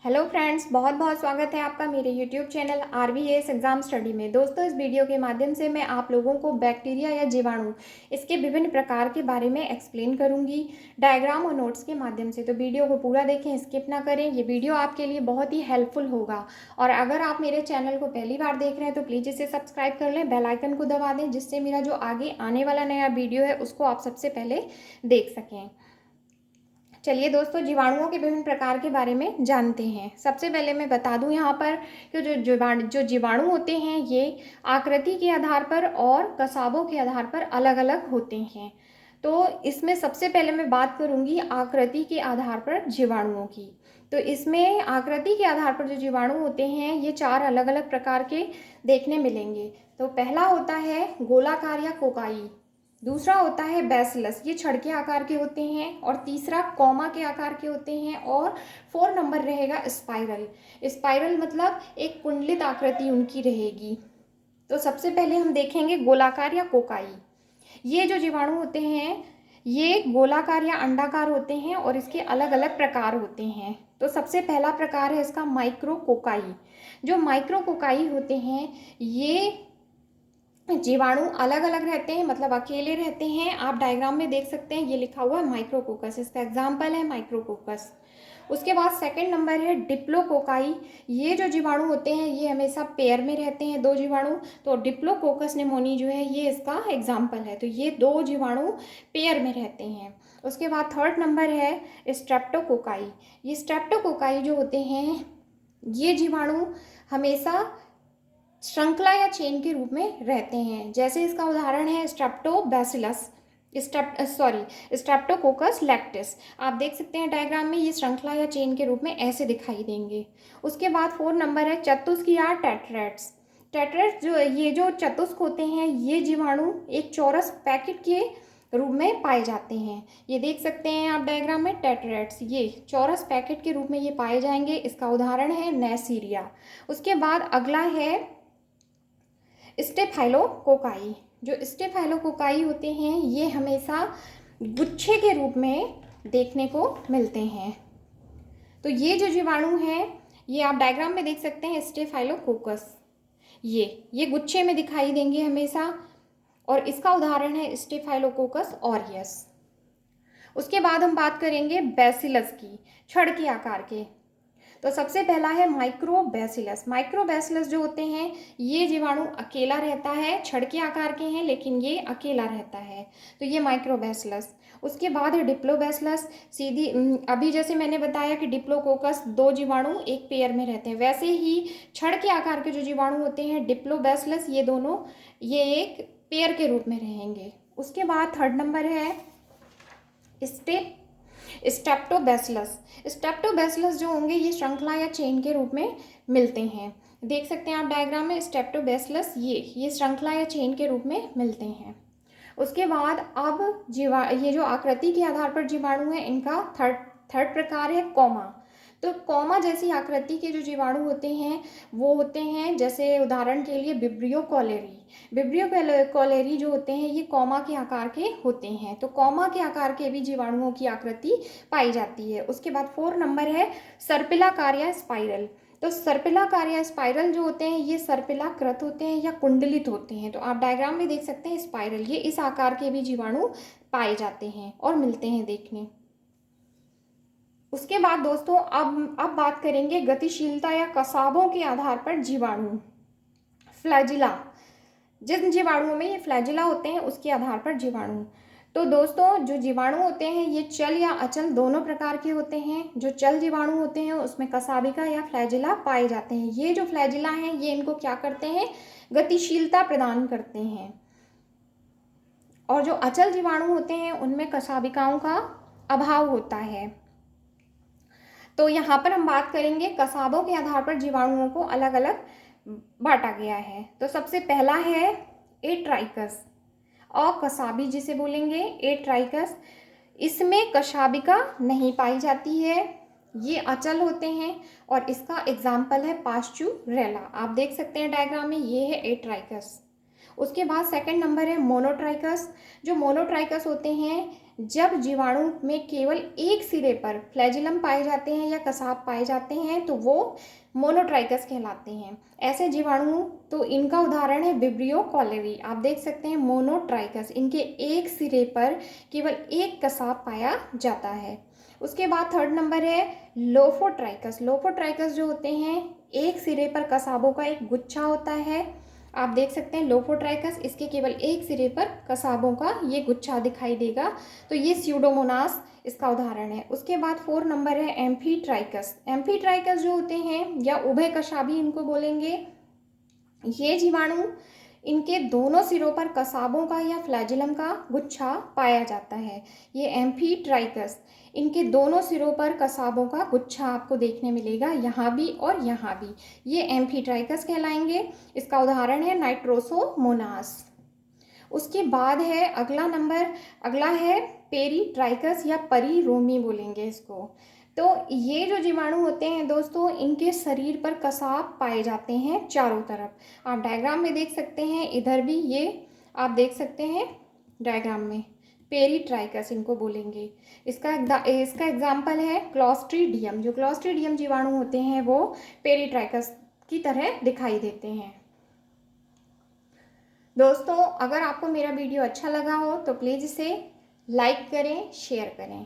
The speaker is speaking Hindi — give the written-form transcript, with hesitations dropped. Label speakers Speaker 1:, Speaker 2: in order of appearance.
Speaker 1: हेलो फ्रेंड्स, बहुत बहुत स्वागत है आपका मेरे YouTube channel RVAS exam study में। दोस्तों, इस वीडियो के माध्यम से मैं आप लोगों को बैक्टीरिया या जीवाणु इसके विभिन्न प्रकार के बारे में एक्सप्लेन करूंगी डायग्राम और नोट्स के माध्यम से। तो वीडियो को पूरा देखें, स्किप ना करें। ये वीडियो आपके लिए बहुत ही हेल्पफुल होगा। और अगर आप मेरे चैनल को पहली बार देख रहे हैं तो प्लीज़ इसे सब्सक्राइब कर लें, बेल आइकन को दबा दें, जिससे मेरा जो आगे आने वाला नया वीडियो है उसको आप सबसे पहले देख सकें। चलिए दोस्तों, जीवाणुओं के विभिन्न प्रकार के बारे में जानते हैं। सबसे पहले मैं बता दूं यहाँ पर कि जो जीवाणु होते हैं ये आकृति के आधार पर और कसाबों के आधार पर अलग अलग होते हैं। तो इसमें सबसे पहले मैं बात करूंगी आकृति के आधार पर जीवाणुओं की। तो इसमें आकृति के आधार पर जो जीवाणु होते हैं ये 4 अलग अलग प्रकार के देखने मिलेंगे। तो पहला होता है गोलाकार या कोकाई, दूसरा होता है बैसिलस, ये छड़ के आकार के होते हैं, और तीसरा कॉमा के आकार के होते हैं, और 4 नंबर रहेगा स्पाइरल। स्पाइरल मतलब एक कुंडलित आकृति उनकी रहेगी। तो सबसे पहले हम देखेंगे गोलाकार या कोकाई। ये जो जीवाणु होते हैं ये गोलाकार या अंडाकार होते हैं और इसके अलग अलग प्रकार होते हैं। तो सबसे पहला प्रकार है इसका माइक्रोकोकाई। जो माइक्रोकोकाई होते हैं ये जीवाणु अलग अलग रहते हैं, मतलब अकेले रहते हैं। आप डायग्राम में देख सकते हैं, ये लिखा हुआ है माइक्रोकोकस, इसका एग्जाम्पल है माइक्रोकोकस। उसके बाद सेकंड नंबर है डिप्लोकोकाई। ये जो जीवाणु होते हैं ये हमेशा पेयर में रहते हैं, 2 जीवाणु। तो डिप्लोकोकस निमोनी जो है ये इसका एग्जाम्पल है। तो ये 2 जीवाणु पेयर में रहते हैं। उसके बाद थर्ड नंबर है स्ट्रेप्टोकोकाई। ये स्ट्रेप्टोकोकाई जो होते हैं ये जीवाणु हमेशा श्रृंखला या चेन के रूप में रहते हैं। जैसे इसका उदाहरण है स्ट्रेप्टोबैसिलस, स्ट्रेप्टोकोकस लैक्टिस। आप देख सकते हैं डायग्राम में, ये श्रृंखला या चेन के रूप में ऐसे दिखाई देंगे। उसके बाद 4 नंबर है चतुस्क या टेट्रेट्स। टेट्रेट्स जो चतुस्क होते हैं ये जीवाणु एक चौरस पैकेट के रूप में पाए जाते हैं। ये देख सकते हैं आप डायग्राम में, टेट्रेट्स ये चौरस पैकेट के रूप में ये पाए जाएंगे। इसका उदाहरण है नेसीरिया। उसके बाद अगला है स्टेफाइलोकोकाई। जो स्टेफाइलोकोकाई होते हैं ये हमेशा गुच्छे के रूप में देखने को मिलते हैं। तो ये जो जीवाणु हैं ये आप डायग्राम में देख सकते हैं स्टेफाइलोकोकस, ये गुच्छे में दिखाई देंगे हमेशा, और इसका उदाहरण है स्टेफाइलोकोकस ऑरियस। उसके बाद हम बात करेंगे बैसिलस की, छड़ के आकार के। तो सबसे पहला है माइक्रोबैसिलस। माइक्रोबैसिलस जो होते हैं ये जीवाणु अकेला रहता है, छड़ के आकार के हैं लेकिन ये अकेला रहता है, तो ये माइक्रोबैसिलस। उसके बाद है डिप्लोबैसिलस। सीधी अभी जैसे मैंने बताया कि डिप्लोकोकस 2 जीवाणु एक पेयर में रहते हैं, वैसे ही छड़ के आकार के जो जीवाणु होते हैं डिप्लोबैसिलस ये दोनों ये एक पेयर के रूप में रहेंगे। उसके बाद थर्ड नंबर है स्ट्रेप्टोबैसिलस। स्ट्रेप्टोबैसिलस जो होंगे ये श्रृंखला या चेन के रूप में मिलते हैं। देख सकते हैं आप डायग्राम में स्ट्रेप्टोबैसिलस ये श्रृंखला या चेन के रूप में मिलते हैं। उसके बाद अब ये जो आकृति के आधार पर जीवाणु है इनका थर्ड प्रकार है कॉमा। तो कॉमा जैसी आकृति के जो जीवाणु होते हैं वो होते हैं, जैसे उदाहरण के लिए विब्रियो कॉलेरी। विब्रियो कॉलेरी जो होते हैं ये कॉमा के आकार के होते हैं। तो कॉमा के आकार के भी जीवाणुओं की आकृति पाई जाती है। उसके बाद 4 नंबर है सर्पिलाकार या स्पाइरल। तो सर्पिलाकार या स्पाइरल जो होते हैं ये सर्पिलाकृत होते हैं या कुंडलित होते हैं। तो आप डायग्राम में देख सकते हैं स्पाइरल, ये इस आकार के भी जीवाणु पाए जाते हैं और मिलते हैं देखने। उसके बाद दोस्तों अब बात करेंगे गतिशीलता या कसाबों के आधार पर जीवाणु। फ्लैजिला, जिन जीवाणुओं में ये फ्लैजिला होते हैं उसके आधार पर जीवाणु। तो दोस्तों जो जीवाणु होते हैं ये चल या अचल दोनों प्रकार के होते हैं। जो चल जीवाणु होते हैं उसमें कसाबिका या फ्लैजिला पाए जाते हैं। ये जो फ्लैजिला हैं ये इनको क्या करते हैं, गतिशीलता प्रदान करते हैं। और जो अचल जीवाणु होते हैं उनमें कसाबिकाओं का अभाव होता है। तो यहाँ पर हम बात करेंगे कसाबों के आधार पर जीवाणुओं को अलग अलग बांटा गया है। तो सबसे पहला है एट्राइकस, अकसाबी जिसे बोलेंगे एट्राइकस। इसमें कशाबिका नहीं पाई जाती है, ये अचल होते हैं, और इसका एग्जाम्पल है पास्चुरेला। आप देख सकते हैं डायग्राम में, ये है एट्राइकस। उसके बाद सेकंड नंबर है मोनोट्राइकस। जो मोनोट्राइकस होते हैं जब जीवाणु में केवल एक सिरे पर फ्लैजिलम पाए जाते हैं या कसाब पाए जाते हैं तो वो मोनोट्राइकस कहलाते हैं। ऐसे जीवाणु, तो इनका उदाहरण है विब्रियो कॉलेरी। आप देख सकते हैं मोनोट्राइकस, इनके एक सिरे पर केवल एक कसाब पाया जाता है। उसके बाद थर्ड नंबर है लोफोट्राइकस। लोफोट्राइकस जो होते हैं, एक सिरे पर कसाबों का एक गुच्छा होता है। आप देख सकते हैं लोफोट्राइकस, इसके केवल एक सिरे पर कसाबों का ये गुच्छा दिखाई देगा, तो ये स्यूडोमोनास इसका उदाहरण है। उसके बाद 4 नंबर है एम्फीट्राइकस। एम्फीट्राइकस जो होते हैं या उभय कशाभी इनको बोलेंगे, ये जीवाणु, इनके दोनों सिरों पर कसाबों का या फ्लैजिलम का गुच्छा पाया जाता है। ये एम्फीट्राइकस, इनके दोनों सिरों पर कसाबों का गुच्छा आपको देखने मिलेगा, यहाँ भी और यहाँ भी। ये एम्फीट्राइकस कहलाएंगे। इसका उदाहरण है नाइट्रोसोमोनास। उसके बाद है अगला है पेरीट्राइकस या परिरोमी बोलेंगे इसको। तो ये जो जीवाणु होते हैं दोस्तों, इनके शरीर पर कसाब पाए जाते हैं चारों तरफ। आप डायग्राम में देख सकते हैं, इधर भी ये आप देख सकते हैं डायग्राम में, पेरीट्राइकस इनको बोलेंगे। इसका एग्जाम्पल है क्लॉस्ट्रीडियम। जो क्लॉस्ट्रीडियम जीवाणु होते हैं वो पेरीट्राइकस की तरह दिखाई देते हैं। दोस्तों, अगर आपको मेरा वीडियो अच्छा लगा हो तो प्लीज़ इसे लाइक करें, शेयर करें।